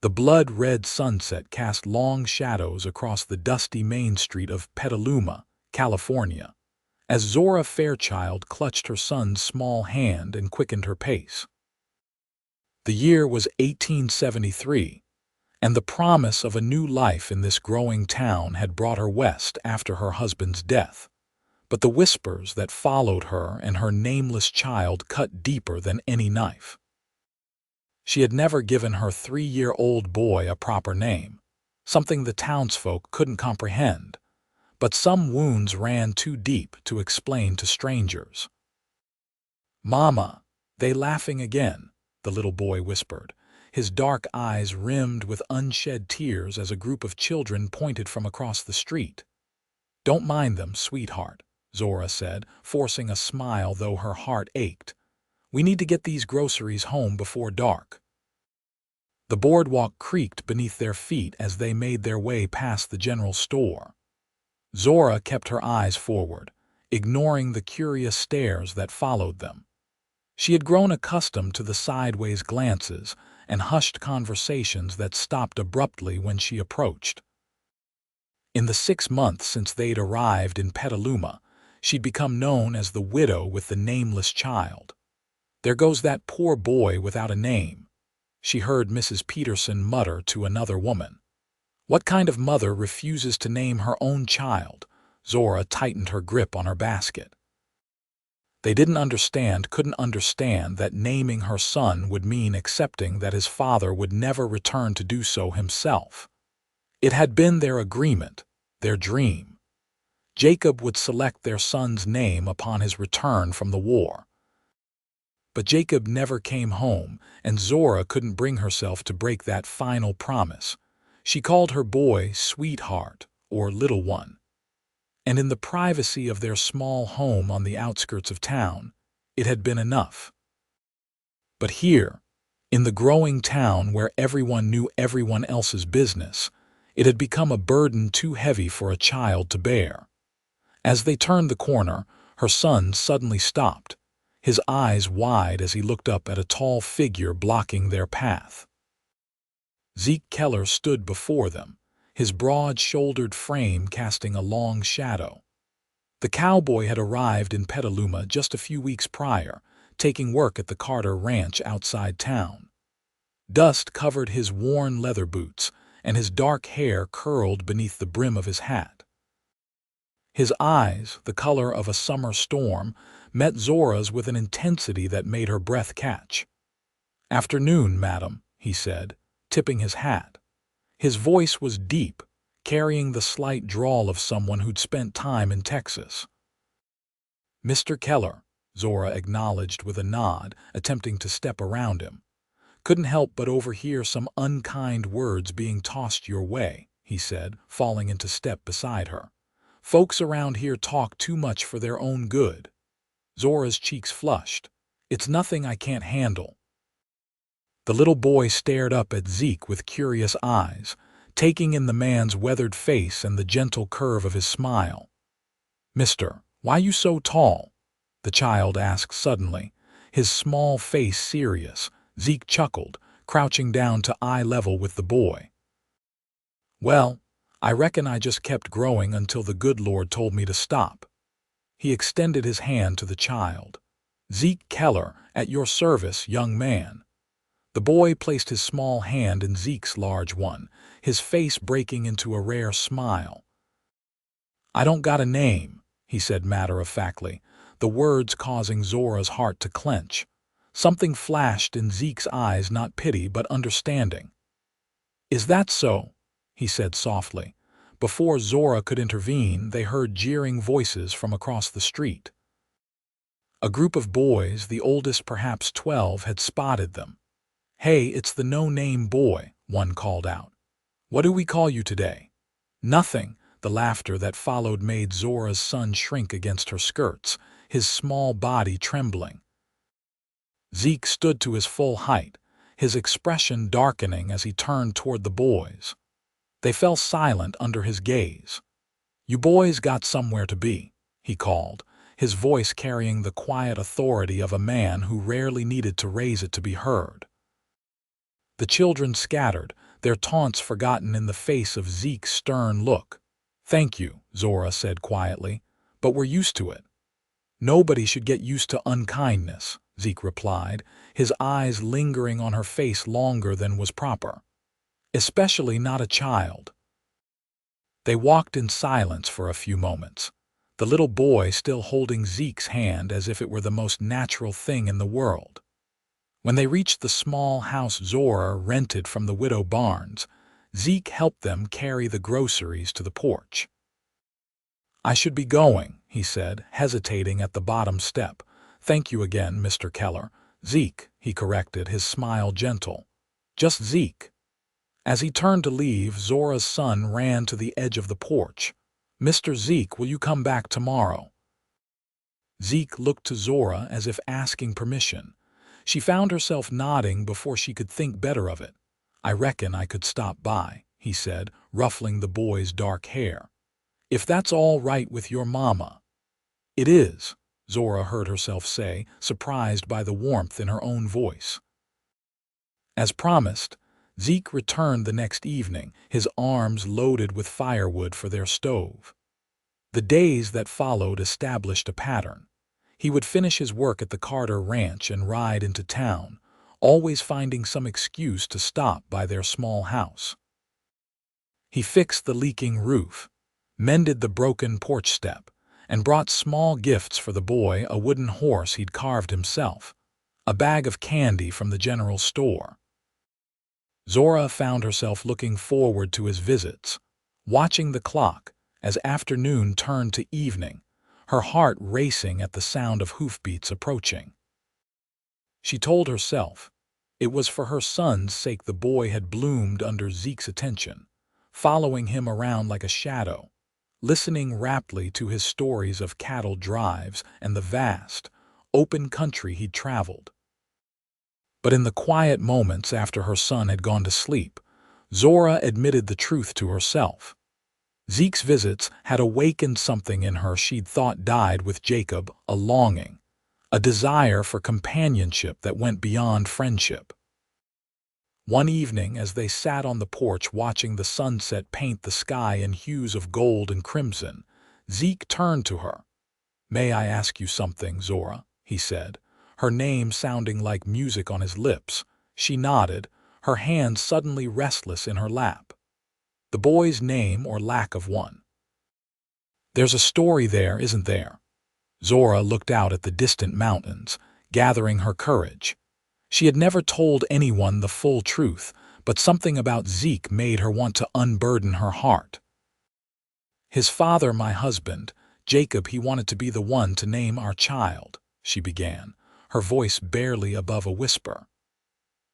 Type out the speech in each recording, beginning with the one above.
The blood-red sunset cast long shadows across the dusty main street of Petaluma, California, as Zora Fairchild clutched her son's small hand and quickened her pace. The year was 1873, and the promise of a new life in this growing town had brought her west after her husband's death. But the whispers that followed her and her nameless child cut deeper than any knife. She had never given her 3-year-old boy a proper name, something the townsfolk couldn't comprehend, but some wounds ran too deep to explain to strangers. "Mama, they laughing again," the little boy whispered, his dark eyes rimmed with unshed tears as a group of children pointed from across the street. "Don't mind them, sweetheart," Zora said, forcing a smile though her heart ached. "We need to get these groceries home before dark." The boardwalk creaked beneath their feet as they made their way past the general store. Zora kept her eyes forward, ignoring the curious stares that followed them. She had grown accustomed to the sideways glances and hushed conversations that stopped abruptly when she approached. In the 6 months since they'd arrived in Petaluma, she'd become known as the widow with the nameless child. "There goes that poor boy without a name," she heard Mrs. Peterson mutter to another woman. "What kind of mother refuses to name her own child?" Zora tightened her grip on her basket. They couldn't understand that naming her son would mean accepting that his father would never return to do so himself. It had been their agreement, their dream. Jacob would select their son's name upon his return from the war. But Jacob never came home, and Zora couldn't bring herself to break that final promise. She called her boy Sweetheart, or Little One. And in the privacy of their small home on the outskirts of town, it had been enough. But here, in the growing town where everyone knew everyone else's business, it had become a burden too heavy for a child to bear. As they turned the corner, her son suddenly stopped, his eyes wide as he looked up at a tall figure blocking their path. Zeke Keller stood before them, his broad-shouldered frame casting a long shadow. The cowboy had arrived in Petaluma just a few weeks prior, taking work at the Carter Ranch outside town. Dust covered his worn leather boots, and his dark hair curled beneath the brim of his hat. His eyes, the color of a summer storm, met Zora's with an intensity that made her breath catch. "Afternoon, madam," he said, tipping his hat. His voice was deep, carrying the slight drawl of someone who'd spent time in Texas. "Mr. Keller," Zora acknowledged with a nod, attempting to step around him. "Couldn't help but overhear some unkind words being tossed your way," he said, falling into step beside her. "Folks around here talk too much for their own good." Zora's cheeks flushed. "It's nothing I can't handle." The little boy stared up at Zeke with curious eyes, taking in the man's weathered face and the gentle curve of his smile. "Mister, why you so tall?" the child asked suddenly, his small face serious. Zeke chuckled, crouching down to eye level with the boy. "Well, I reckon I just kept growing until the good Lord told me to stop." He extended his hand to the child. "Zeke Keller, at your service, young man." The boy placed his small hand in Zeke's large one, his face breaking into a rare smile. "I don't got a name," he said matter-of-factly, the words causing Zora's heart to clench. Something flashed in Zeke's eyes, not pity but understanding. "Is that so?" he said softly. Before Zora could intervene, they heard jeering voices from across the street. A group of boys, the oldest perhaps 12, had spotted them. "Hey, it's the no-name boy," one called out. "What do we call you today?" "Nothing." The laughter that followed made Zora's son shrink against her skirts, his small body trembling. Zeke stood to his full height, his expression darkening as he turned toward the boys. They fell silent under his gaze. "You boys got somewhere to be," he called, his voice carrying the quiet authority of a man who rarely needed to raise it to be heard. The children scattered, their taunts forgotten in the face of Zeke's stern look. "Thank you," Zora said quietly, "but we're used to it." "Nobody should get used to unkindness," Zeke replied, his eyes lingering on her face longer than was proper. "Especially not a child." They walked in silence for a few moments, the little boy still holding Zeke's hand as if it were the most natural thing in the world. When they reached the small house Zora rented from the widow Barnes, Zeke helped them carry the groceries to the porch. "I should be going," he said, hesitating at the bottom step. "Thank you again, Mr. Keller." "Zeke," he corrected, his smile gentle. "Just Zeke." As he turned to leave, Zora's son ran to the edge of the porch. "Mr. Zeke, will you come back tomorrow?" Zeke looked to Zora as if asking permission. She found herself nodding before she could think better of it. "I reckon I could stop by," he said, ruffling the boy's dark hair. "If that's all right with your mama." "It is," Zora heard herself say, surprised by the warmth in her own voice. As promised, Zeke returned the next evening, his arms loaded with firewood for their stove. The days that followed established a pattern. He would finish his work at the Carter Ranch and ride into town, always finding some excuse to stop by their small house. He fixed the leaking roof, mended the broken porch step, and brought small gifts for the boy: a wooden horse he'd carved himself, a bag of candy from the general store. Zora found herself looking forward to his visits, watching the clock as afternoon turned to evening, her heart racing at the sound of hoofbeats approaching. She told herself it was for her son's sake the boy had bloomed under Zeke's attention, following him around like a shadow, listening raptly to his stories of cattle drives and the vast, open country he'd traveled. But in the quiet moments after her son had gone to sleep, Zora admitted the truth to herself. Zeke's visits had awakened something in her she'd thought died with Jacob: a longing, a desire for companionship that went beyond friendship. One evening, as they sat on the porch watching the sunset paint the sky in hues of gold and crimson, Zeke turned to her. "May I ask you something, Zora?" he said, her name sounding like music on his lips. She nodded, her hand suddenly restless in her lap. The boy's name or lack of one. "There's a story there, isn't there?" Zora looked out at the distant mountains, gathering her courage. She had never told anyone the full truth, but something about Zeke made her want to unburden her heart. "His father, my husband, Jacob, he wanted to be the one to name our child," she began, her voice barely above a whisper.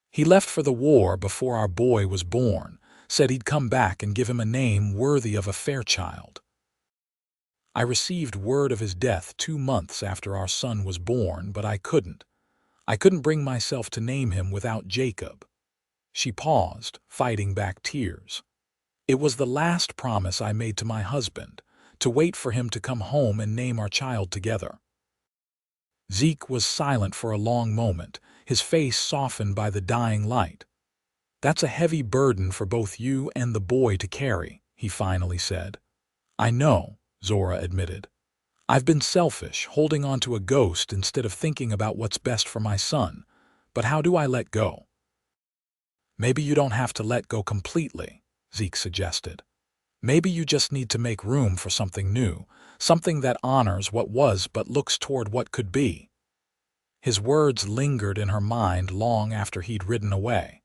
"He left for the war before our boy was born, said he'd come back and give him a name worthy of a Fairchild. I received word of his death 2 months after our son was born, but I couldn't bring myself to name him without Jacob." She paused, fighting back tears. "It was the last promise I made to my husband, to wait for him to come home and name our child together." Zeke was silent for a long moment, his face softened by the dying light. "That's a heavy burden for both you and the boy to carry," he finally said. "I know," Zora admitted. "I've been selfish, holding on to a ghost instead of thinking about what's best for my son. But how do I let go?" "Maybe you don't have to let go completely," Zeke suggested. "Maybe you just need to make room for something new, something that honors what was but looks toward what could be." His words lingered in her mind long after he'd ridden away.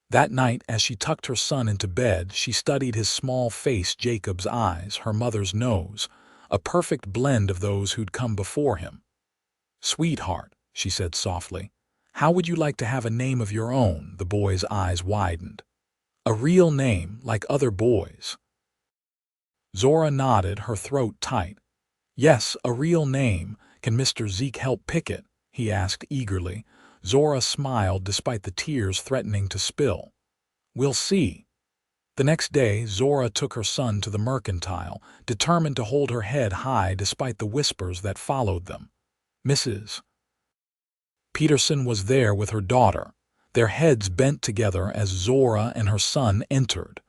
That night, as she tucked her son into bed, she studied his small face, Jacob's eyes, her mother's nose, a perfect blend of those who'd come before him. "Sweetheart," she said softly, "how would you like to have a name of your own?" The boy's eyes widened. "A real name, like other boys?" Zora nodded, her throat tight. "Yes, a real name. Can Mr. Zeke help pick it?" he asked eagerly. Zora smiled despite the tears threatening to spill. "We'll see." The next day, Zora took her son to the mercantile, determined to hold her head high despite the whispers that followed them. Mrs. Peterson was there with her daughter, their heads bent together as Zora and her son entered.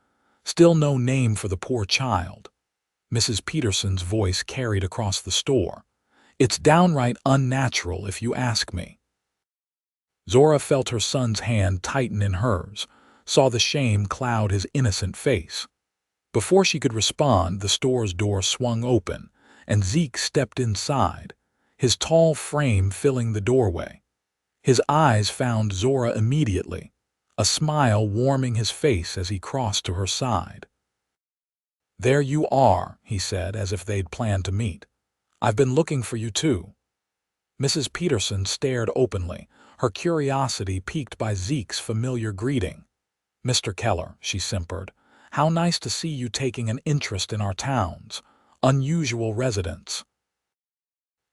Still no name for the poor child. Mrs. Peterson's voice carried across the store. "It's downright unnatural, if you ask me." Zora felt her son's hand tighten in hers, saw the shame cloud his innocent face. Before she could respond, the store's door swung open, and Zeke stepped inside, his tall frame filling the doorway. His eyes found Zora immediately, a smile warming his face as he crossed to her side. "There you are," he said, as if they'd planned to meet. "I've been looking for you too." Mrs. Peterson stared openly, her curiosity piqued by Zeke's familiar greeting. "Mr. Keller," she simpered, "how nice to see you taking an interest in our town's unusual residents."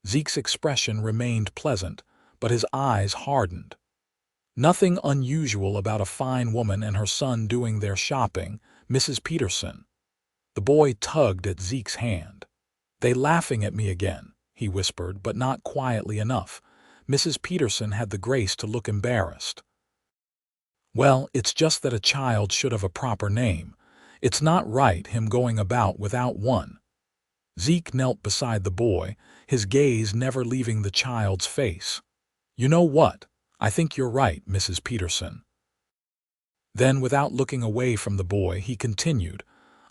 Zeke's expression remained pleasant, but his eyes hardened. "Nothing unusual about a fine woman and her son doing their shopping, Mrs. Peterson." The boy tugged at Zeke's hand. "They laughing at me again," he whispered, but not quietly enough. Mrs. Peterson had the grace to look embarrassed. "Well, it's just that a child should have a proper name. It's not right him going about without one." Zeke knelt beside the boy, his gaze never leaving the child's face. "You know what? I think you're right, Mrs. Peterson." Then, without looking away from the boy, he continued,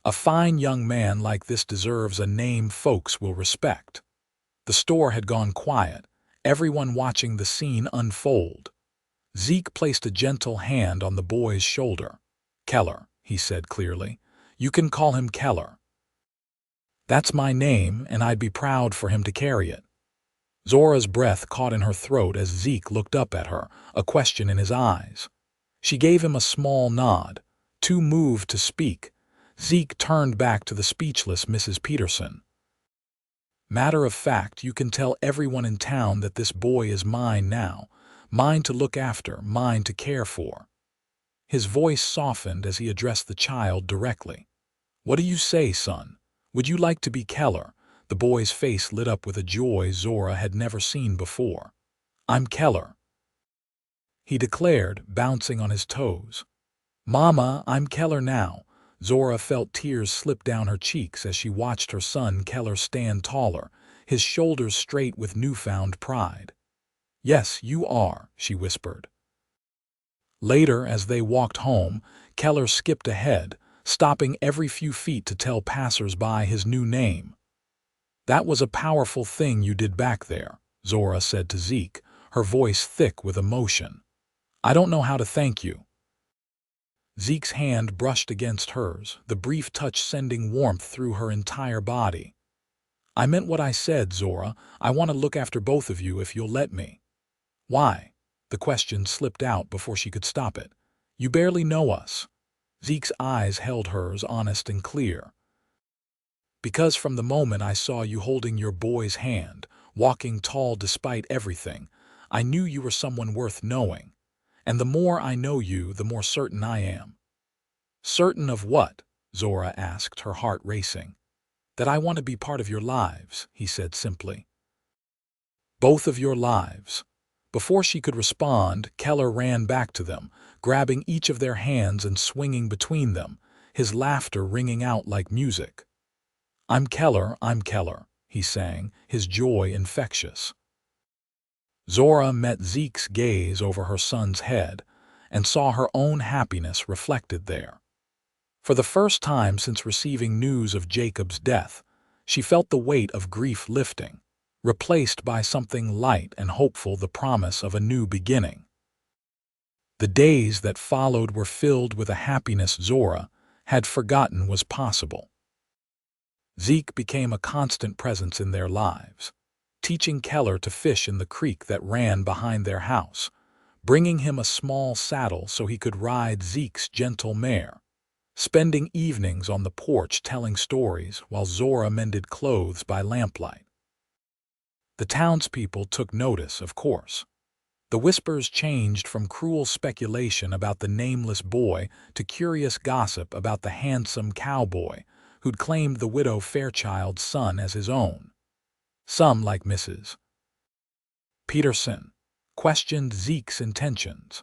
"A fine young man like this deserves a name folks will respect." The store had gone quiet, everyone watching the scene unfold. Zeke placed a gentle hand on the boy's shoulder. "Keller," he said clearly. "You can call him Keller. That's my name, and I'd be proud for him to carry it." Zora's breath caught in her throat as Zeke looked up at her, a question in his eyes. She gave him a small nod, too moved to speak. Zeke turned back to the speechless Mrs. Peterson. "Matter of fact, you can tell everyone in town that this boy is mine now, mine to look after, mine to care for." His voice softened as he addressed the child directly. "What do you say, son? Would you like to be Keller?" The boy's face lit up with a joy Zora had never seen before. "I'm Keller," he declared, bouncing on his toes. "Mama, I'm Keller now." Zora felt tears slip down her cheeks as she watched her son Keller stand taller, his shoulders straight with newfound pride. "Yes, you are," she whispered. Later, as they walked home, Keller skipped ahead, stopping every few feet to tell passers-by his new name. "That was a powerful thing you did back there," Zora said to Zeke, her voice thick with emotion. "I don't know how to thank you." Zeke's hand brushed against hers, the brief touch sending warmth through her entire body. "I meant what I said, Zora. I want to look after both of you if you'll let me." "Why?" The question slipped out before she could stop it. "You barely know us." Zeke's eyes held hers, honest and clear. "Because from the moment I saw you holding your boy's hand, walking tall despite everything, I knew you were someone worth knowing. And the more I know you, the more certain I am." "Certain of what?" Zora asked, her heart racing. "That I want to be part of your lives," he said simply. "Both of your lives." Before she could respond, Keller ran back to them, grabbing each of their hands and swinging between them, his laughter ringing out like music. I'm Keller," he sang, his joy infectious. Zora met Zeke's gaze over her son's head and saw her own happiness reflected there. For the first time since receiving news of Jacob's death, she felt the weight of grief lifting, replaced by something light and hopeful, the promise of a new beginning. The days that followed were filled with a happiness Zora had forgotten was possible. Zeke became a constant presence in their lives, teaching Keller to fish in the creek that ran behind their house, bringing him a small saddle so he could ride Zeke's gentle mare, spending evenings on the porch telling stories while Zora mended clothes by lamplight. The townspeople took notice, of course. The whispers changed from cruel speculation about the nameless boy to curious gossip about the handsome cowboy who'd claimed the widow Fairchild's son as his own. Some, like Mrs. Peterson, questioned Zeke's intentions,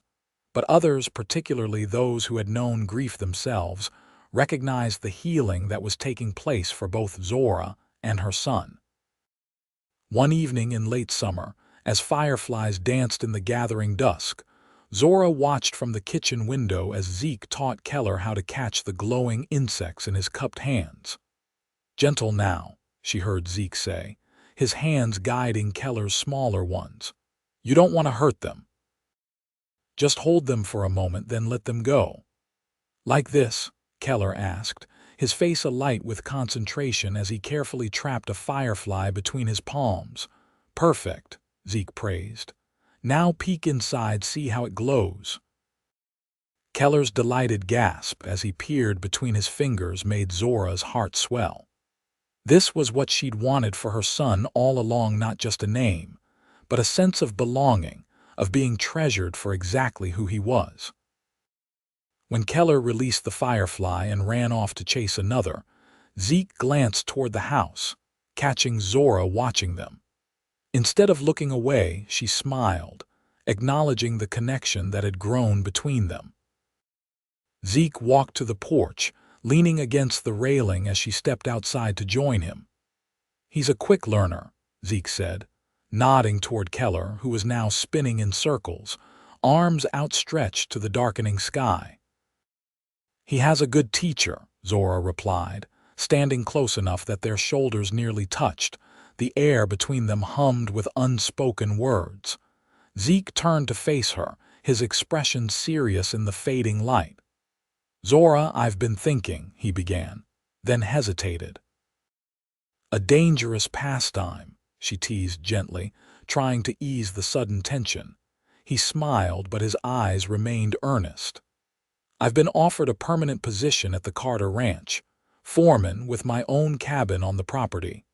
But others, particularly those who had known grief themselves, recognized the healing that was taking place for both Zora and her son. One evening in late summer, as fireflies danced in the gathering dusk, Zora watched from the kitchen window as Zeke taught Keller how to catch the glowing insects in his cupped hands. "Gentle now," she heard Zeke say, his hands guiding Keller's smaller ones. "You don't want to hurt them. Just hold them for a moment, then let them go." "Like this?" Keller asked, his face alight with concentration as he carefully trapped a firefly between his palms. "Perfect," Zeke praised. "Now peek inside, see how it glows." Keller's delighted gasp as he peered between his fingers made Zora's heart swell. This was what she'd wanted for her son all along, not just a name, but a sense of belonging, of being treasured for exactly who he was. When Keller released the firefly and ran off to chase another, Zeke glanced toward the house, catching Zora watching them. Instead of looking away, she smiled, acknowledging the connection that had grown between them. Zeke walked to the porch, leaning against the railing as she stepped outside to join him. "He's a quick learner," Zeke said, nodding toward Keller, who was now spinning in circles, arms outstretched to the darkening sky. "He has a good teacher," Zora replied, standing close enough that their shoulders nearly touched. The air between them hummed with unspoken words. Zeke turned to face her, his expression serious in the fading light. "Zora, I've been thinking," he began, then hesitated. "A dangerous pastime," she teased gently, trying to ease the sudden tension. He smiled, but his eyes remained earnest. "I've been offered a permanent position at the Carter Ranch, foreman with my own cabin on the property."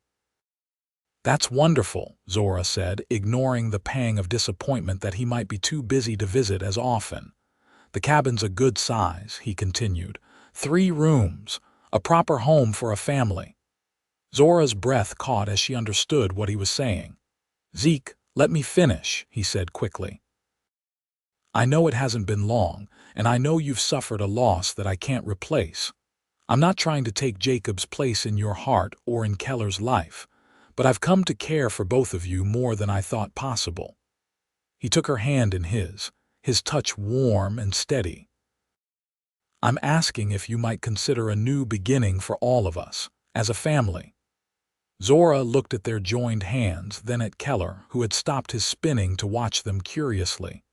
"That's wonderful," Zora said, ignoring the pang of disappointment that he might be too busy to visit as often. "The cabin's a good size," he continued. 3 rooms, a proper home for a family." Zora's breath caught as she understood what he was saying. "Zeke, let me finish," he said quickly. "I know it hasn't been long, and I know you've suffered a loss that I can't replace. I'm not trying to take Jacob's place in your heart or in Keller's life, but I've come to care for both of you more than I thought possible." He took her hand in his touch warm and steady. "I'm asking if you might consider a new beginning for all of us, as a family." Zora looked at their joined hands, then at Keller, who had stopped his spinning to watch them curiously.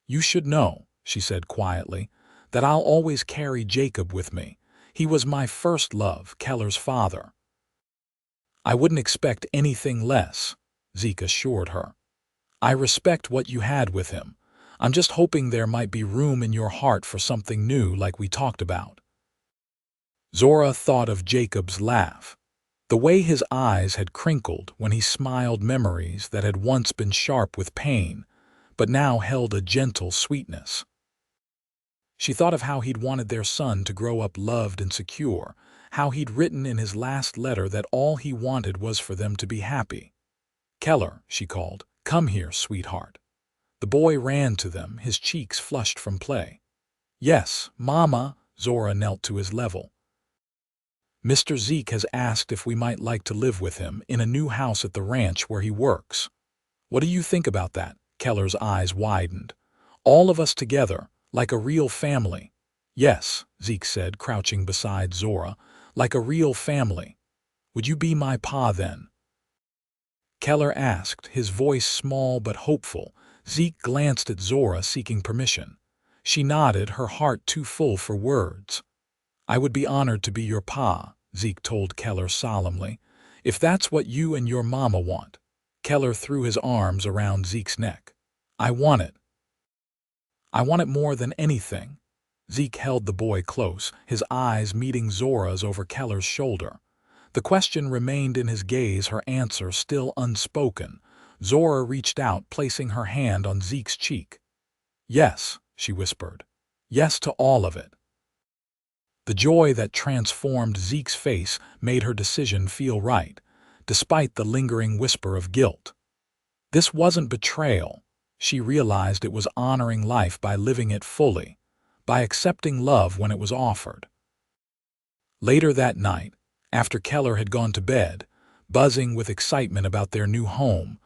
"You should know," she said quietly, "that I'll always carry Jacob with me. He was my first love, Keller's father." "I wouldn't expect anything less," Zeke assured her. "I respect what you had with him. I'm just hoping there might be room in your heart for something new like we talked about." Zora thought of Jacob's laugh, the way his eyes had crinkled when he smiled, memories that had once been sharp with pain, but now held a gentle sweetness. She thought of how he'd wanted their son to grow up loved and secure, how he'd written in his last letter that all he wanted was for them to be happy. "Keller," she called, "come here, sweetheart." The boy ran to them, his cheeks flushed from play. "Yes, Mama." Zora knelt to his level. "Mr. Zeke has asked if we might like to live with him in a new house at the ranch where he works. What do you think about that?" Keller's eyes widened. "All of us together, like a real family." "Yes," Zeke said, crouching beside Zora, "like a real family. Would you be my pa then?" Keller asked, his voice small but hopeful. Zeke glanced at Zora, seeking permission. She nodded, her heart too full for words. "I would be honored to be your pa," Zeke told Keller solemnly, "if that's what you and your mama want." Keller threw his arms around Zeke's neck. "I want it. I want it more than anything." Zeke held the boy close, his eyes meeting Zora's over Keller's shoulder. The question remained in his gaze, her answer still unspoken. Zora reached out, placing her hand on Zeke's cheek. "Yes," she whispered. "Yes to all of it." The joy that transformed Zeke's face made her decision feel right, despite the lingering whisper of guilt. This wasn't betrayal. She realized it was honoring life by living it fully, by accepting love when it was offered. Later that night, after Keller had gone to bed, buzzing with excitement about their new home,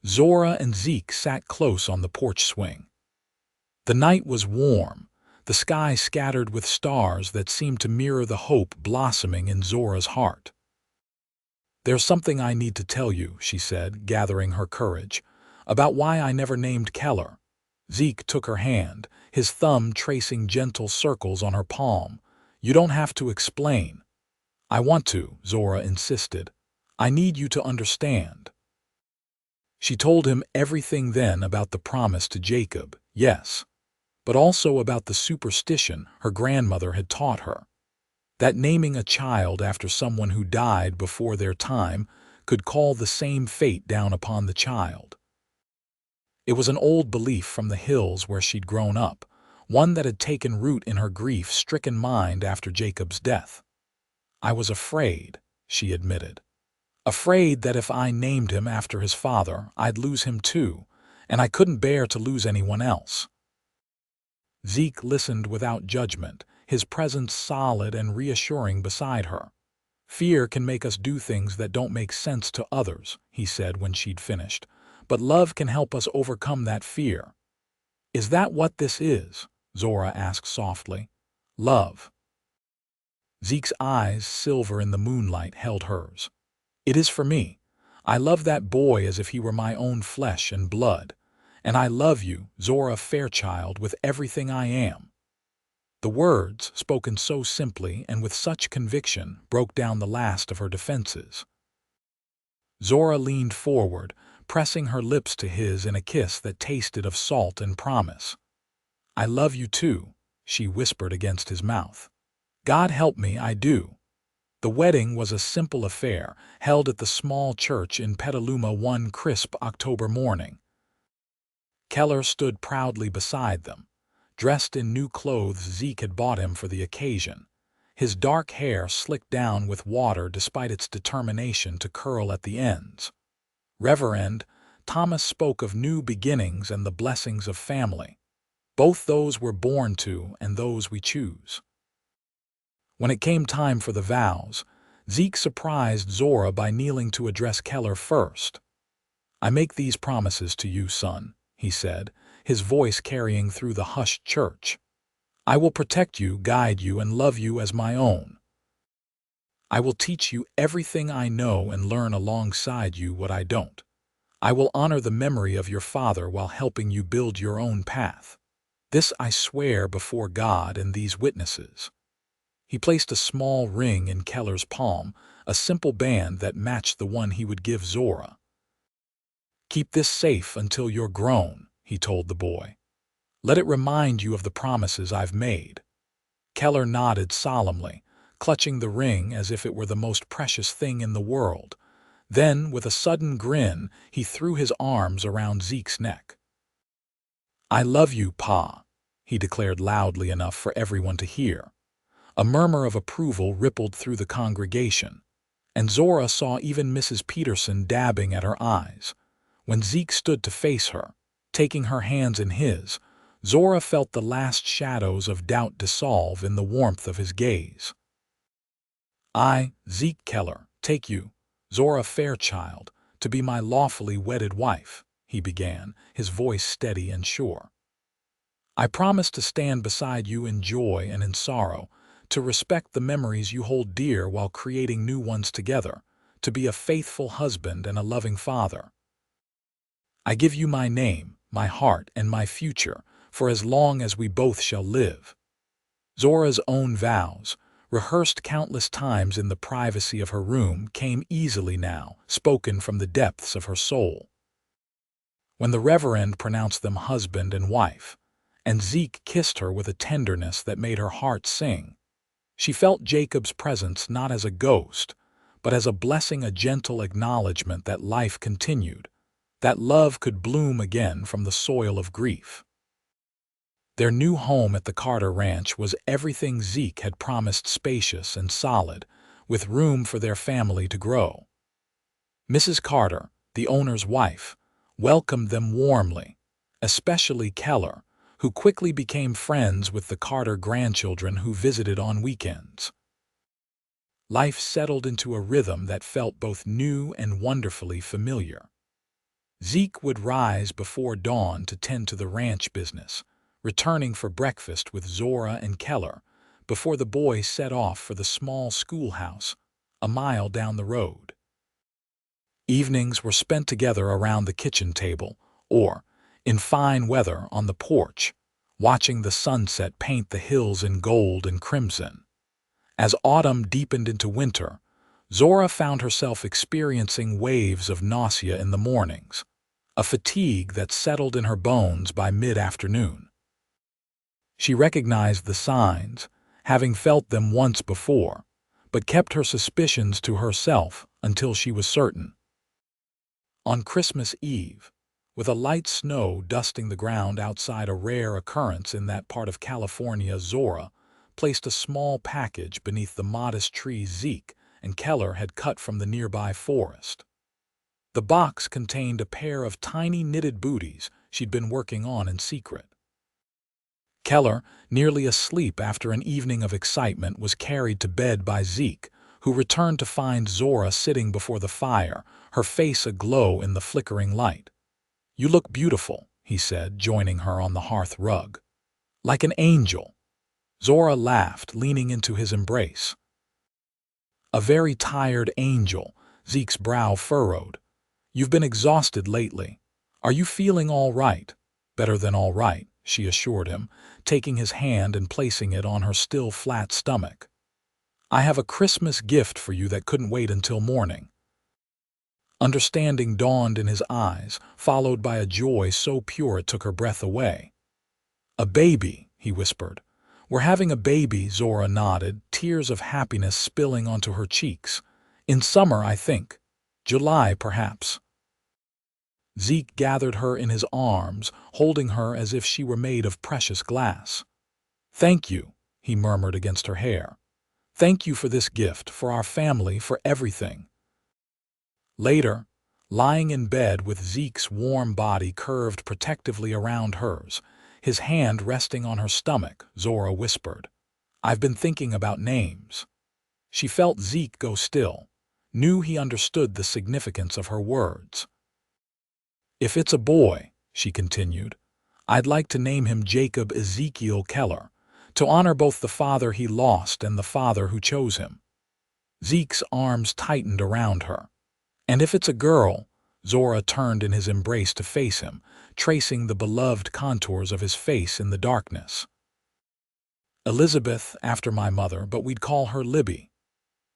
Zora and Zeke sat close on the porch swing. The night was warm, the sky scattered with stars that seemed to mirror the hope blossoming in Zora's heart. "There's something I need to tell you," she said, gathering her courage, "about why I never named Keller." Zeke took her hand, his thumb tracing gentle circles on her palm. "You don't have to explain." "I want to," Zora insisted. "I need you to understand." She told him everything then about the promise to Jacob, yes, but also about the superstition her grandmother had taught her. That naming a child after someone who died before their time could call the same fate down upon the child. It was an old belief from the hills where she'd grown up, one that had taken root in her grief-stricken mind after Jacob's death. "I was afraid," she admitted. "Afraid that if I named him after his father, I'd lose him too, and I couldn't bear to lose anyone else." Zeke listened without judgment, his presence solid and reassuring beside her. "Fear can make us do things that don't make sense to others," he said when she'd finished, "but love can help us overcome that fear." "Is that what this is?" Zora asked softly. "Love?" Zeke's eyes, silver in the moonlight, held hers. "It is for me. I love that boy as if he were my own flesh and blood. And I love you, Zora Fairchild, with everything I am." The words, spoken so simply and with such conviction, broke down the last of her defenses. Zora leaned forward, pressing her lips to his in a kiss that tasted of salt and promise. "I love you too," she whispered against his mouth. "God help me, I do." The wedding was a simple affair, held at the small church in Petaluma one crisp October morning. Keller stood proudly beside them, dressed in new clothes Zeke had bought him for the occasion, his dark hair slicked down with water despite its determination to curl at the ends. Reverend Thomas spoke of new beginnings and the blessings of family. Both those we're born to and those we choose. When it came time for the vows, Zeke surprised Zora by kneeling to address Keller first. "I make these promises to you, son," he said, his voice carrying through the hushed church. "I will protect you, guide you, and love you as my own. I will teach you everything I know and learn alongside you what I don't. I will honor the memory of your father while helping you build your own path. This I swear before God and these witnesses." He placed a small ring in Keller's palm, a simple band that matched the one he would give Zora. "Keep this safe until you're grown," he told the boy. "Let it remind you of the promises I've made." Keller nodded solemnly, clutching the ring as if it were the most precious thing in the world. Then, with a sudden grin, he threw his arms around Zeke's neck. "I love you, Pa," he declared loudly enough for everyone to hear. A murmur of approval rippled through the congregation, and Zora saw even Mrs. Peterson dabbing at her eyes. When Zeke stood to face her, taking her hands in his, Zora felt the last shadows of doubt dissolve in the warmth of his gaze. "I, Zeke Keller, take you, Zora Fairchild, to be my lawfully wedded wife," he began, his voice steady and sure. "I promise to stand beside you in joy and in sorrow, to respect the memories you hold dear while creating new ones together, to be a faithful husband and a loving father. I give you my name, my heart, and my future, for as long as we both shall live." Zora's own vows, rehearsed countless times in the privacy of her room, came easily now, spoken from the depths of her soul. When the Reverend pronounced them husband and wife, and Zeke kissed her with a tenderness that made her heart sing, she felt Jacob's presence not as a ghost, but as a blessing, a gentle acknowledgement that life continued, that love could bloom again from the soil of grief. Their new home at the Carter Ranch was everything Zeke had promised: spacious and solid, with room for their family to grow. Mrs. Carter, the owner's wife, welcomed them warmly, especially Keller, who quickly became friends with the Carter grandchildren who visited on weekends. Life settled into a rhythm that felt both new and wonderfully familiar. Zeke would rise before dawn to tend to the ranch business, returning for breakfast with Zora and Keller before the boys set off for the small schoolhouse a mile down the road. Evenings were spent together around the kitchen table or, in fine weather, on the porch, watching the sunset paint the hills in gold and crimson. As autumn deepened into winter, Zora found herself experiencing waves of nausea in the mornings, a fatigue that settled in her bones by mid-afternoon. She recognized the signs, having felt them once before, but kept her suspicions to herself until she was certain. On Christmas Eve, with a light snow dusting the ground outside, a rare occurrence in that part of California, Zora placed a small package beneath the modest tree Zeke and Keller had cut from the nearby forest. The box contained a pair of tiny knitted booties she'd been working on in secret. Keller, nearly asleep after an evening of excitement, was carried to bed by Zeke, who returned to find Zora sitting before the fire, her face aglow in the flickering light. "You look beautiful," he said, joining her on the hearth rug. "Like an angel." Zora laughed, leaning into his embrace. "A very tired angel," Zeke's brow furrowed. "You've been exhausted lately. Are you feeling all right?" "Better than all right," she assured him, taking his hand and placing it on her still flat stomach. "I have a Christmas gift for you that couldn't wait until morning." Understanding dawned in his eyes, followed by a joy so pure it took her breath away. "A baby," he whispered. "We're having a baby," Zora nodded, tears of happiness spilling onto her cheeks. "In summer, I think. July, perhaps." Zeke gathered her in his arms, holding her as if she were made of precious glass. "Thank you," he murmured against her hair. "Thank you for this gift, for our family, for everything." Later, lying in bed with Zeke's warm body curved protectively around hers, his hand resting on her stomach, Zora whispered, "I've been thinking about names." She felt Zeke go still, knew he understood the significance of her words. "If it's a boy," she continued, "I'd like to name him Jacob Ezekiel Keller, to honor both the father he lost and the father who chose him." Zeke's arms tightened around her. "And if it's a girl," Zora turned in his embrace to face him, tracing the beloved contours of his face in the darkness. "Elizabeth, after my mother, but we'd call her Libby."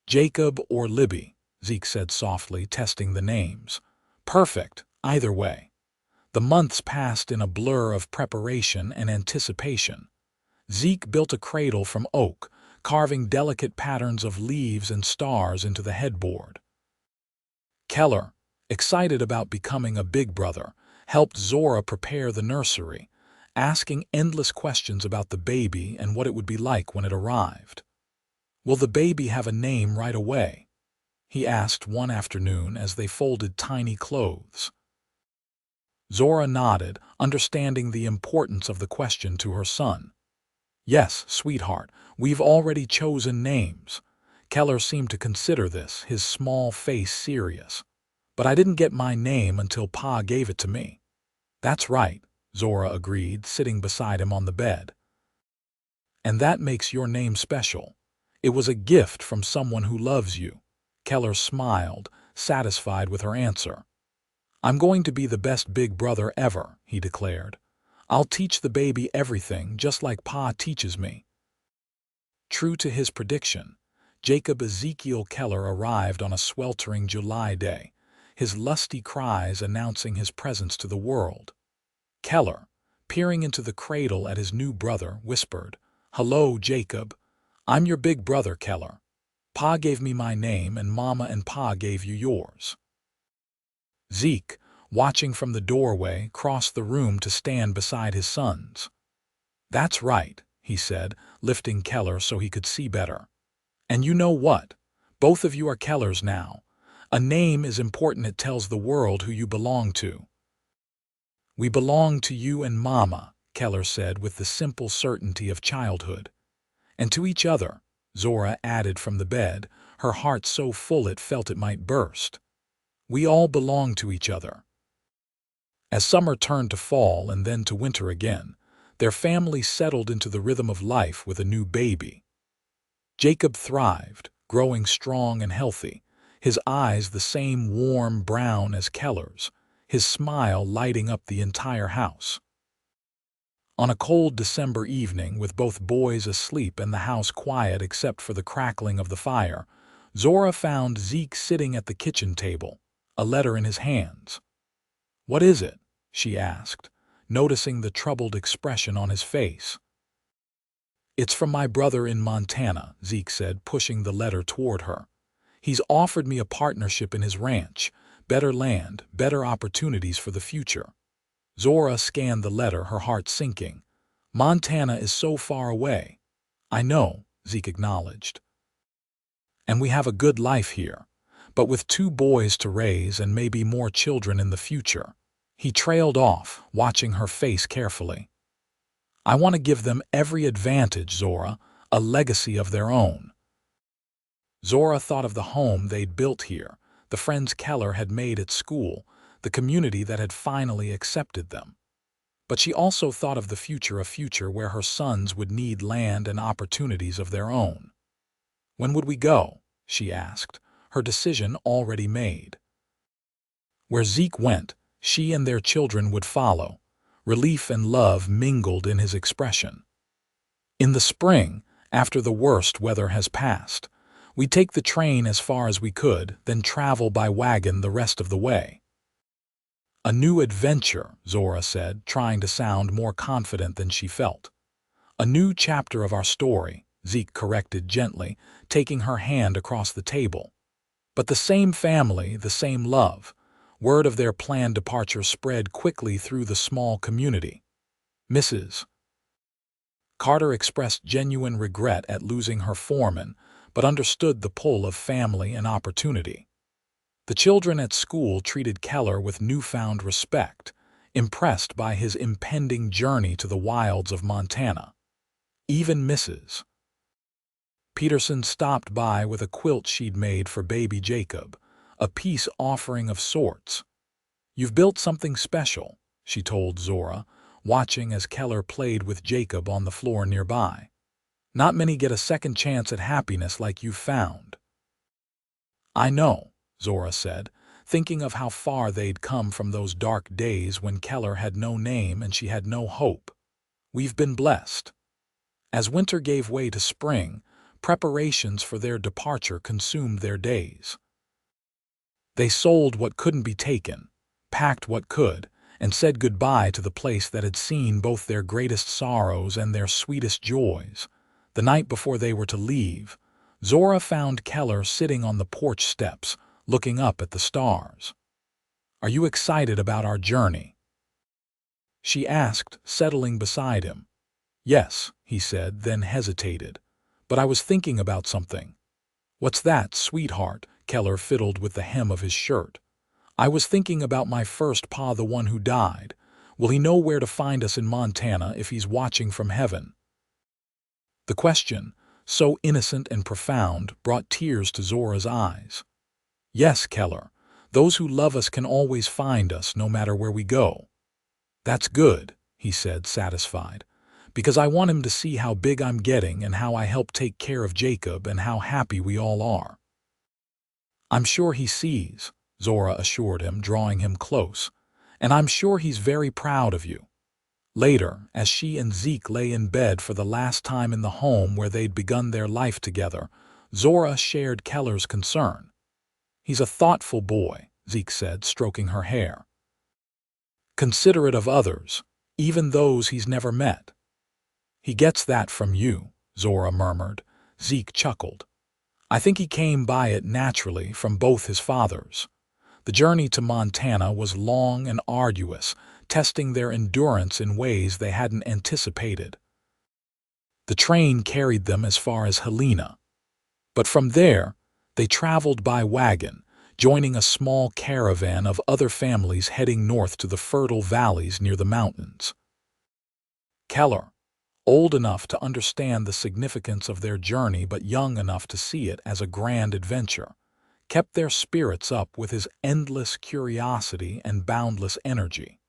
"Jacob or Libby," Zeke said softly, testing the names. "Perfect, either way." The months passed in a blur of preparation and anticipation. Zeke built a cradle from oak, carving delicate patterns of leaves and stars into the headboard. Keller, excited about becoming a big brother, helped Zora prepare the nursery, asking endless questions about the baby and what it would be like when it arrived. "Will the baby have a name right away?" he asked one afternoon as they folded tiny clothes. Zora nodded, understanding the importance of the question to her son. "Yes, sweetheart, we've already chosen names." Keller seemed to consider this, his small face serious. "But I didn't get my name until Pa gave it to me." "That's right," Zora agreed, sitting beside him on the bed. "And that makes your name special. It was a gift from someone who loves you." Keller smiled, satisfied with her answer. "I'm going to be the best big brother ever," he declared. "I'll teach the baby everything, just like Pa teaches me." True to his prediction, Jacob Ezekiel Keller arrived on a sweltering July day, his lusty cries announcing his presence to the world. Keller, peering into the cradle at his new brother, whispered, "Hello, Jacob. I'm your big brother, Keller. Pa gave me my name and Mama and Pa gave you yours." Zeke, watching from the doorway, crossed the room to stand beside his sons. "That's right," he said, lifting Keller so he could see better. "And you know what? Both of you are Kellers now. A name is important. It tells the world who you belong to." "We belong to you and Mama," Keller said with the simple certainty of childhood. "And to each other," Zora added from the bed, her heart so full it felt it might burst. "We all belong to each other." As summer turned to fall and then to winter again, their family settled into the rhythm of life with a new baby. Jacob thrived, growing strong and healthy, his eyes the same warm brown as Keller's, his smile lighting up the entire house. On a cold December evening, with both boys asleep and the house quiet except for the crackling of the fire, Zora found Zeke sitting at the kitchen table, a letter in his hands. "What is it?" she asked, noticing the troubled expression on his face. "It's from my brother in Montana," Zeke said, pushing the letter toward her. "He's offered me a partnership in his ranch, better land, better opportunities for the future." Zora scanned the letter, her heart sinking. "Montana is so far away." "I know," Zeke acknowledged. "And we have a good life here, but with 2 boys to raise and maybe more children in the future." He trailed off, watching her face carefully. "I want to give them every advantage, Zora, a legacy of their own." Zora thought of the home they'd built here, the friends Keller had made at school, the community that had finally accepted them. But she also thought of the future, a future where her sons would need land and opportunities of their own. "When would we go?" she asked, her decision already made. Where Zeke went, she and their children would follow. Relief and love mingled in his expression. "In the spring, after the worst weather has passed, we take the train as far as we could, then travel by wagon the rest of the way." "A new adventure," Zora said, trying to sound more confident than she felt. "A new chapter of our story," Zeke corrected gently, taking her hand across the table. "But the same family, the same love." Word of their planned departure spread quickly through the small community. Mrs. Carter expressed genuine regret at losing her foreman, but understood the pull of family and opportunity. The children at school treated Keller with newfound respect, impressed by his impending journey to the wilds of Montana. Even Mrs. Peterson stopped by with a quilt she'd made for baby Jacob, a peace offering of sorts. "You've built something special," she told Zora, watching as Keller played with Jacob on the floor nearby. "Not many get a second chance at happiness like you've found." "I know," Zora said, thinking of how far they'd come from those dark days when Keller had no name and she had no hope. "We've been blessed." As winter gave way to spring, preparations for their departure consumed their days. They sold what couldn't be taken, packed what could, and said goodbye to the place that had seen both their greatest sorrows and their sweetest joys. The night before they were to leave, Zora found Keller sitting on the porch steps, looking up at the stars. "Are you excited about our journey?" she asked, settling beside him. "Yes," he said, then hesitated. "But I was thinking about something." "What's that, sweetheart?" Keller fiddled with the hem of his shirt. "I was thinking about my first pa, the one who died. Will he know where to find us in Montana if he's watching from heaven?" The question, so innocent and profound, brought tears to Zora's eyes. "Yes, Keller. Those who love us can always find us, no matter where we go." "That's good," he said, satisfied, "because I want him to see how big I'm getting and how I help take care of Jacob and how happy we all are." "I'm sure he sees," Zora assured him, drawing him close, "and I'm sure he's very proud of you." Later, as she and Zeke lay in bed for the last time in the home where they'd begun their life together, Zora shared Keller's concern. "He's a thoughtful boy," Zeke said, stroking her hair. "Considerate of others, even those he's never met." "He gets that from you," Zora murmured. Zeke chuckled. "I think he came by it naturally from both his fathers." The journey to Montana was long and arduous, testing their endurance in ways they hadn't anticipated. The train carried them as far as Helena. But from there, they traveled by wagon, joining a small caravan of other families heading north to the fertile valleys near the mountains. Keller, old enough to understand the significance of their journey but young enough to see it as a grand adventure, kept their spirits up with his endless curiosity and boundless energy.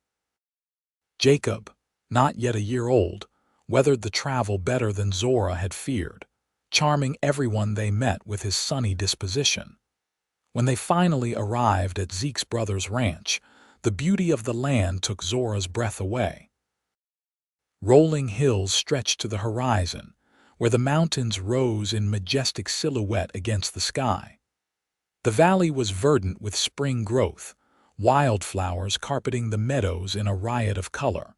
Jacob, not yet a year old, weathered the travel better than Zora had feared, charming everyone they met with his sunny disposition. When they finally arrived at Zeke's brother's ranch, the beauty of the land took Zora's breath away. Rolling hills stretched to the horizon, where the mountains rose in majestic silhouette against the sky. The valley was verdant with spring growth, wildflowers carpeting the meadows in a riot of color.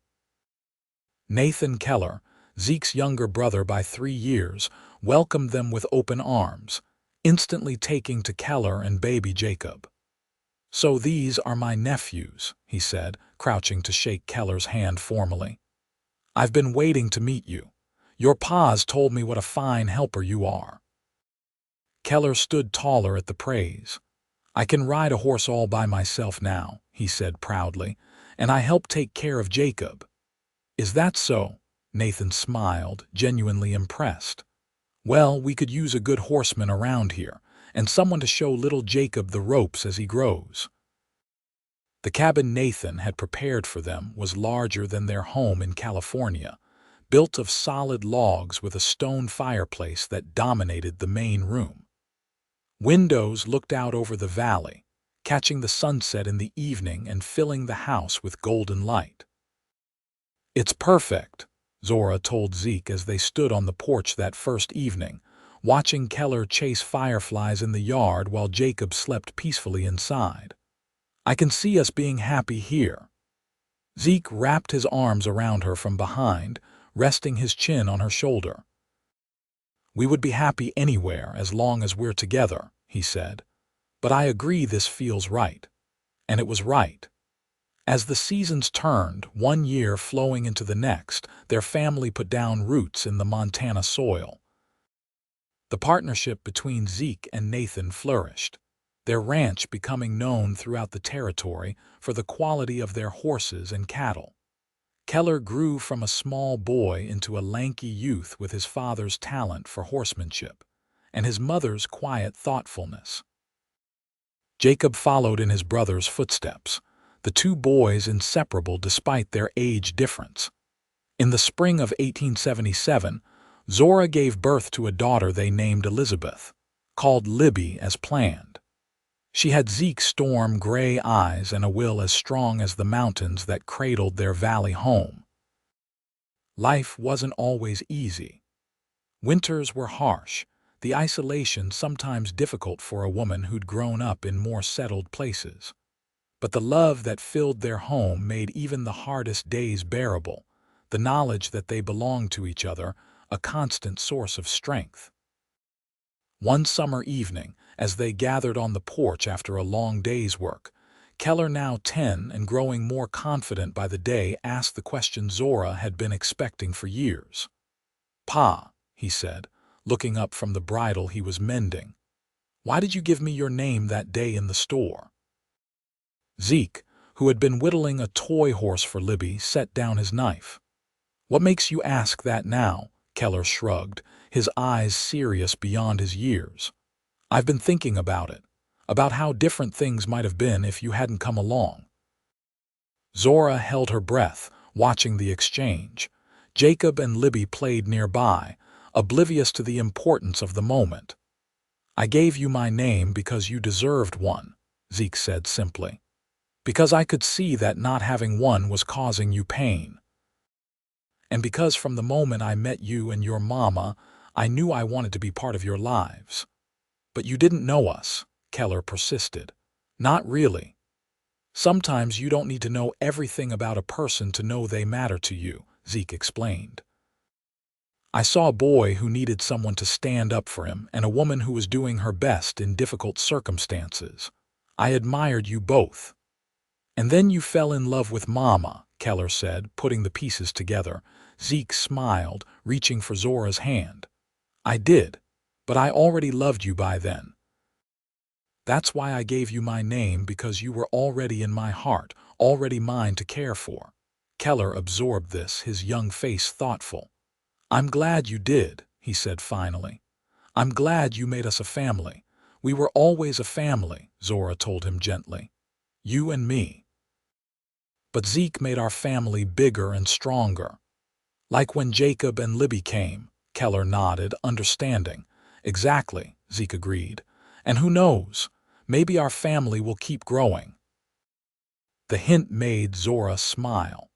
Nathan Keller, Zeke's younger brother by 3 years, welcomed them with open arms, instantly taking to Keller and baby Jacob. "So these are my nephews," he said, crouching to shake Keller's hand formally. "I've been waiting to meet you. Your pa's told me what a fine helper you are." Keller stood taller at the praise. "I can ride a horse all by myself now," he said proudly, "and I help take care of Jacob." "Is that so?" Nathan smiled, genuinely impressed. "Well, we could use a good horseman around here, and someone to show little Jacob the ropes as he grows." The cabin Nathan had prepared for them was larger than their home in California, built of solid logs with a stone fireplace that dominated the main room. Windows looked out over the valley, catching the sunset in the evening and filling the house with golden light. "It's perfect," Zora told Zeke as they stood on the porch that first evening, watching Keller chase fireflies in the yard while Jacob slept peacefully inside. "I can see us being happy here." Zeke wrapped his arms around her from behind, resting his chin on her shoulder. "We would be happy anywhere as long as we're together," he said. "But I agree this feels right." And it was right. As the seasons turned, one year flowing into the next, their family put down roots in the Montana soil. The partnership between Zeke and Nathan flourished, their ranch becoming known throughout the territory for the quality of their horses and cattle. Keller grew from a small boy into a lanky youth with his father's talent for horsemanship and his mother's quiet thoughtfulness. Jacob followed in his brother's footsteps, the two boys inseparable despite their age difference. In the spring of 1877, Zora gave birth to a daughter they named Elizabeth, called Libby as planned. She had Zeke's storm gray eyes and a will as strong as the mountains that cradled their valley home. Life wasn't always easy. Winters were harsh, the isolation sometimes difficult for a woman who'd grown up in more settled places. But the love that filled their home made even the hardest days bearable, the knowledge that they belonged to each other, a constant source of strength. One summer evening, as they gathered on the porch after a long day's work, Keller, now 10 and growing more confident by the day, asked the question Zora had been expecting for years. "Pa," he said, looking up from the bridle he was mending, "why did you give me your name that day in the store?" Zeke, who had been whittling a toy horse for Libby, set down his knife. "What makes you ask that now?" Keller shrugged, his eyes serious beyond his years. "I've been thinking about it, about how different things might have been if you hadn't come along." Zora held her breath, watching the exchange. Jacob and Libby played nearby, oblivious to the importance of the moment. "I gave you my name because you deserved one," Zeke said simply. "Because I could see that not having one was causing you pain. And because from the moment I met you and your mama, I knew I wanted to be part of your lives." "But you didn't know us," Keller persisted. "Not really. Sometimes you don't need to know everything about a person to know they matter to you," Zeke explained. "I saw a boy who needed someone to stand up for him and a woman who was doing her best in difficult circumstances. I admired you both. And then you fell in love with Mama," Keller said, putting the pieces together. Zeke smiled, reaching for Zora's hand. "I did, but I already loved you by then." That's why I gave you my name, because you were already in my heart, already mine to care for." Keller absorbed this, his young face thoughtful. "I'm glad you did," he said finally. "I'm glad you made us a family. We were always a family," Zora told him gently. "You and me. But Zeke made our family bigger and stronger. Like when Jacob and Libby came." Keller nodded, understanding. "Exactly," Zeke agreed. "And who knows? Maybe our family will keep growing." The hint made Zora smile,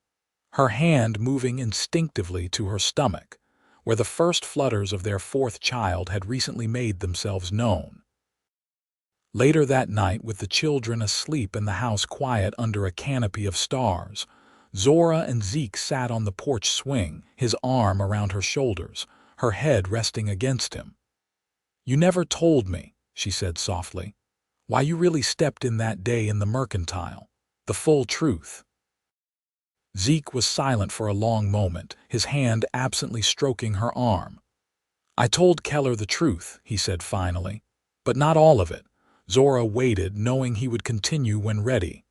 her hand moving instinctively to her stomach, where the first flutters of their fourth child had recently made themselves known. Later that night, with the children asleep and the house quiet under a canopy of stars, Zora and Zeke sat on the porch swing, his arm around her shoulders, her head resting against him. "You never told me," she said softly, "why you really stepped in that day in the mercantile. The full truth." Zeke was silent for a long moment, his hand absently stroking her arm. "I told Keller the truth," he said finally, "but not all of it." Zora waited, knowing he would continue when ready.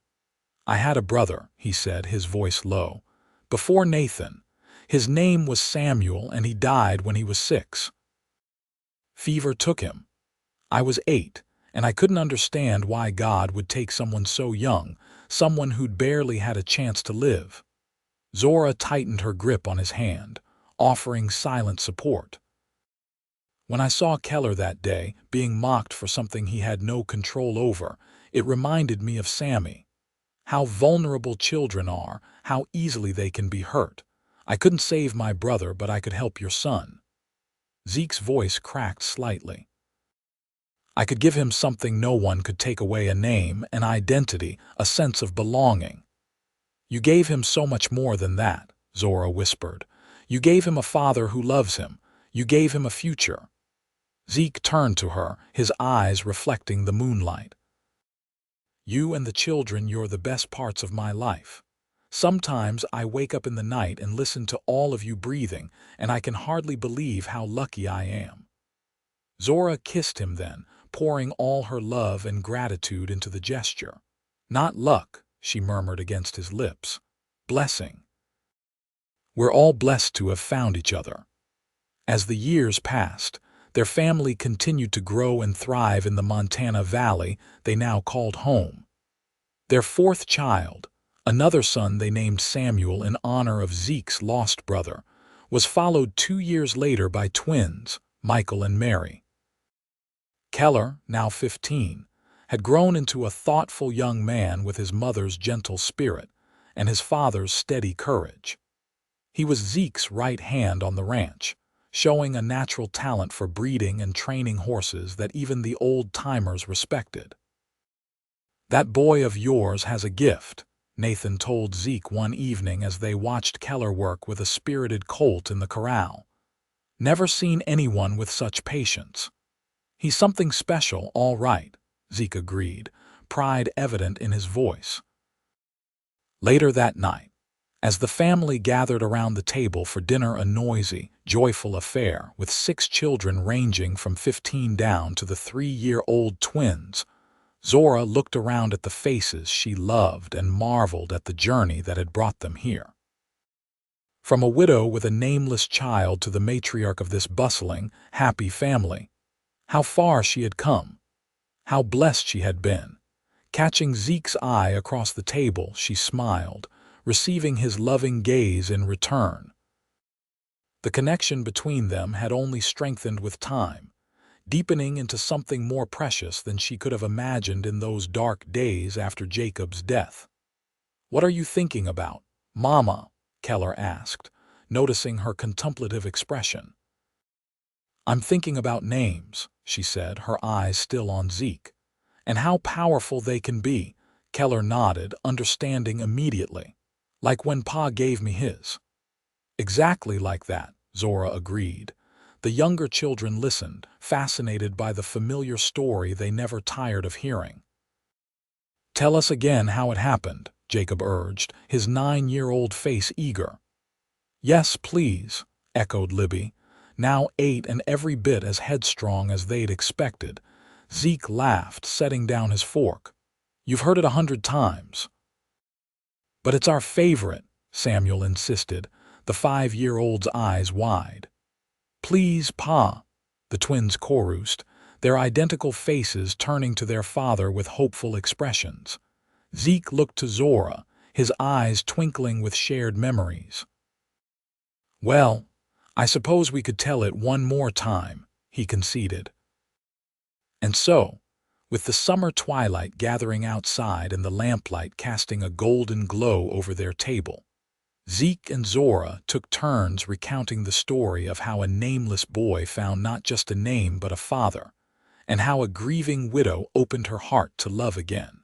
"I had a brother," he said, his voice low, "before Nathan. His name was Samuel, and he died when he was 6. Fever took him. I was 8, and I couldn't understand why God would take someone so young, someone who'd barely had a chance to live." Zora tightened her grip on his hand, offering silent support. "When I saw Keller that day, being mocked for something he had no control over, it reminded me of Sammy. How vulnerable children are, how easily they can be hurt. I couldn't save my brother, but I could help your son." Zeke's voice cracked slightly. "I could give him something no one could take away: a name, an identity, a sense of belonging." "You gave him so much more than that," Zora whispered. "You gave him a father who loves him. You gave him a future." Zeke turned to her, his eyes reflecting the moonlight. "You and the children, you're the best parts of my life. Sometimes I wake up in the night and listen to all of you breathing, and I can hardly believe how lucky I am." Zora kissed him then, pouring all her love and gratitude into the gesture. "Not luck," she murmured against his lips. "Blessing. We're all blessed to have found each other." As the years passed, their family continued to grow and thrive in the Montana Valley they now called home. Their fourth child, another son they named Samuel in honor of Zeke's lost brother, was followed 2 years later by twins, Michael and Mary. Keller, now 15, had grown into a thoughtful young man with his mother's gentle spirit and his father's steady courage. He was Zeke's right hand on the ranch, showing a natural talent for breeding and training horses that even the old-timers respected. "That boy of yours has a gift," Nathan told Zeke one evening as they watched Keller work with a spirited colt in the corral. "Never seen anyone with such patience." "He's something special, all right," Zeke agreed, pride evident in his voice. Later that night, as the family gathered around the table for dinner, a noisy, joyful affair with 6 children ranging from 15 down to the 3-year-old twins, Zora looked around at the faces she loved and marveled at the journey that had brought them here. From a widow with a nameless child to the matriarch of this bustling, happy family, how far she had come, how blessed she had been. Catching Zeke's eye across the table, she smiled, receiving his loving gaze in return. The connection between them had only strengthened with time, deepening into something more precious than she could have imagined in those dark days after Jacob's death. "What are you thinking about, Mama?" Keller asked, noticing her contemplative expression. "I'm thinking about names," she said, her eyes still on Zeke. "And how powerful they can be." Keller nodded, understanding immediately. "Like when Pa gave me his." "Exactly like that," Zora agreed. The younger children listened, fascinated by the familiar story they never tired of hearing. "Tell us again how it happened," Jacob urged, his 9-year-old face eager. "Yes, please," echoed Libby, now 8 and every bit as headstrong as they'd expected. Zeke laughed, setting down his fork. "You've heard it 100 times." "But it's our favorite," Samuel insisted, the 5-year-old's eyes wide. "Please, Pa," the twins chorused, their identical faces turning to their father with hopeful expressions. Zeke looked to Zora, his eyes twinkling with shared memories. "Well, I suppose we could tell it one more time," he conceded. And so, with the summer twilight gathering outside and the lamplight casting a golden glow over their table, Zeke and Zora took turns recounting the story of how a nameless boy found not just a name but a father, and how a grieving widow opened her heart to love again.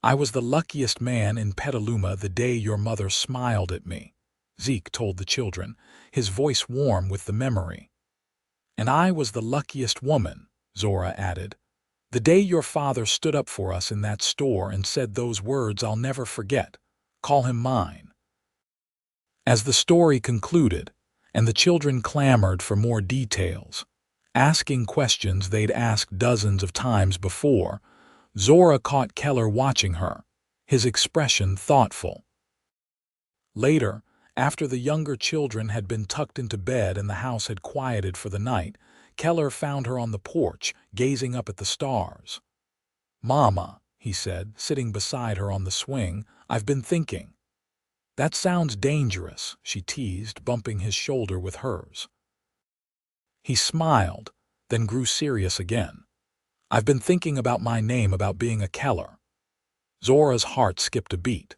"I was the luckiest man in Petaluma the day your mother smiled at me," Zeke told the children, his voice warm with the memory. "And I was the luckiest woman," Zora added, "the day your father stood up for us in that store and said those words I'll never forget, 'Call him mine.'" As the story concluded, and the children clamored for more details, asking questions they'd asked dozens of times before, Zora caught Keller watching her, his expression thoughtful. Later, after the younger children had been tucked into bed and the house had quieted for the night, Keller found her on the porch, gazing up at the stars. "Mama," he said, sitting beside her on the swing, "I've been thinking." "That sounds dangerous," she teased, bumping his shoulder with hers. He smiled, then grew serious again. "I've been thinking about my name, about being a Keller." Zora's heart skipped a beat.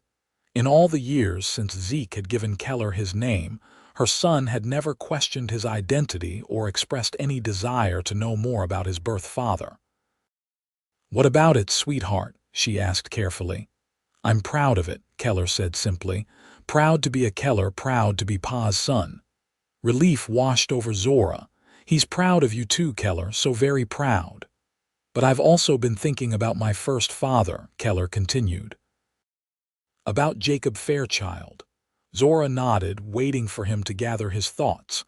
In all the years since Zeke had given Keller his name, her son had never questioned his identity or expressed any desire to know more about his birth father. "What about it, sweetheart?" she asked carefully. "I'm proud of it," Keller said simply. "Proud to be a Keller, proud to be Pa's son." Relief washed over Zora. "He's proud of you too, Keller, so very proud." "But I've also been thinking about my first father," Keller continued. "About Jacob Fairchild." Zora nodded, waiting for him to gather his thoughts.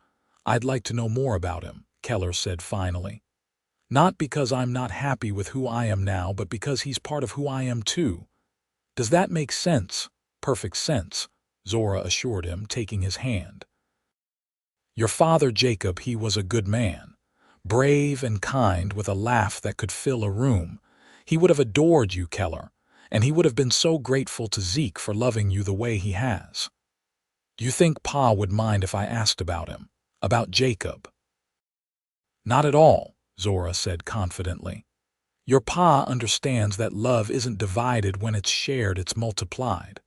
"I'd like to know more about him," Keller said finally. "Not because I'm not happy with who I am now, but because he's part of who I am too." "Does that make sense?" "Perfect sense," Zora assured him, taking his hand. "Your father, Jacob, he was a good man. Brave and kind, with a laugh that could fill a room. He would have adored you, Keller, and he would have been so grateful to Zeke for loving you the way he has. Do you think Pa would mind if I asked about him? About Jacob?" "Not at all," Zora said confidently. "Your Pa understands that love isn't divided when it's shared, it's multiplied."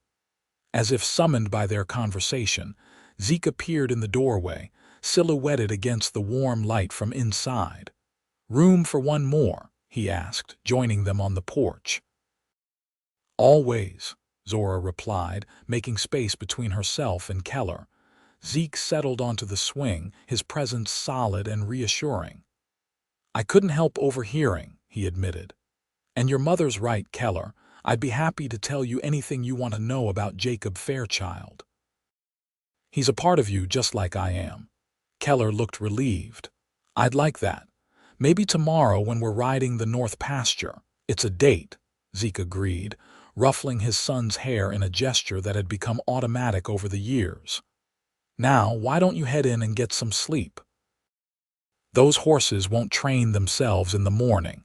As if summoned by their conversation, Zeke appeared in the doorway, silhouetted against the warm light from inside. "Room for one more?" he asked, joining them on the porch. "Always," Zora replied, making space between herself and Keller. Zeke settled onto the swing, his presence solid and reassuring. "I couldn't help overhearing," he admitted. "And your mother's right, Keller. I'd be happy to tell you anything you want to know about Jacob Fairchild. He's a part of you just like I am." Keller looked relieved. "I'd like that. Maybe tomorrow when we're riding the north pasture." "It's a date," Zeke agreed, ruffling his son's hair in a gesture that had become automatic over the years. "Now, why don't you head in and get some sleep? Those horses won't train themselves in the morning."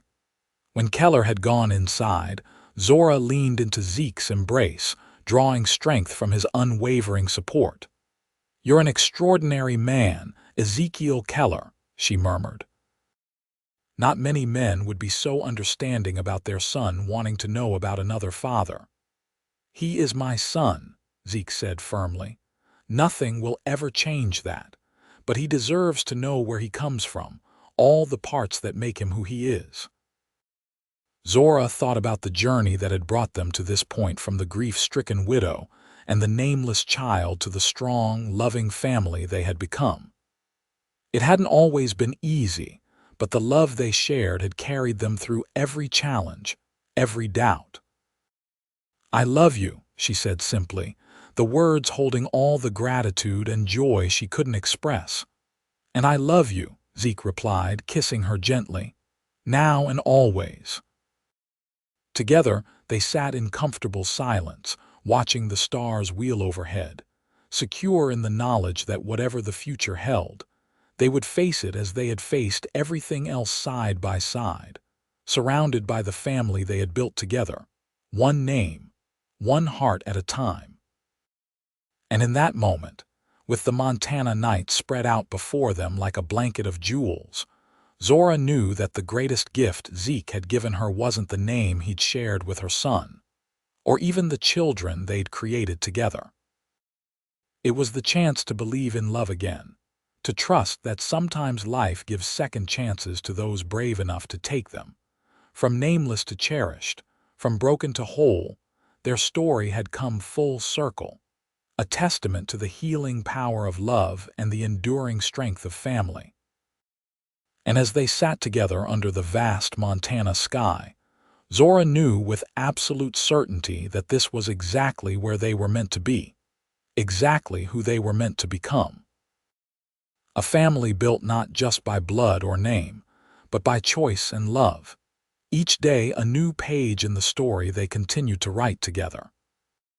When Keller had gone inside, Zora leaned into Zeke's embrace, drawing strength from his unwavering support. "You're an extraordinary man, Ezekiel Keller," she murmured. Not many men would be so understanding about their son wanting to know about another father. "He is my son," Zeke said firmly. "Nothing will ever change that. But he deserves to know where he comes from, all the parts that make him who he is." Zora thought about the journey that had brought them to this point, from the grief-stricken widow and the nameless child to the strong, loving family they had become. It hadn't always been easy, but the love they shared had carried them through every challenge, every doubt. "I love you," she said simply, the words holding all the gratitude and joy she couldn't express. "And I love you," Zeke replied, kissing her gently. now and always. Together, they sat in comfortable silence, watching the stars wheel overhead, secure in the knowledge that whatever the future held, they would face it as they had faced everything else side by side, surrounded by the family they had built together, one name, one heart at a time. And in that moment, with the Montana night spread out before them like a blanket of jewels, Zora knew that the greatest gift Zeke had given her wasn't the name he'd shared with her son, or even the children they'd created together. It was the chance to believe in love again, to trust that sometimes life gives second chances to those brave enough to take them. From nameless to cherished, from broken to whole, their story had come full circle, a testament to the healing power of love and the enduring strength of family. And as they sat together under the vast Montana sky, Zora knew with absolute certainty that this was exactly where they were meant to be, exactly who they were meant to become. A family built not just by blood or name, but by choice and love. Each day a new page in the story they continued to write together.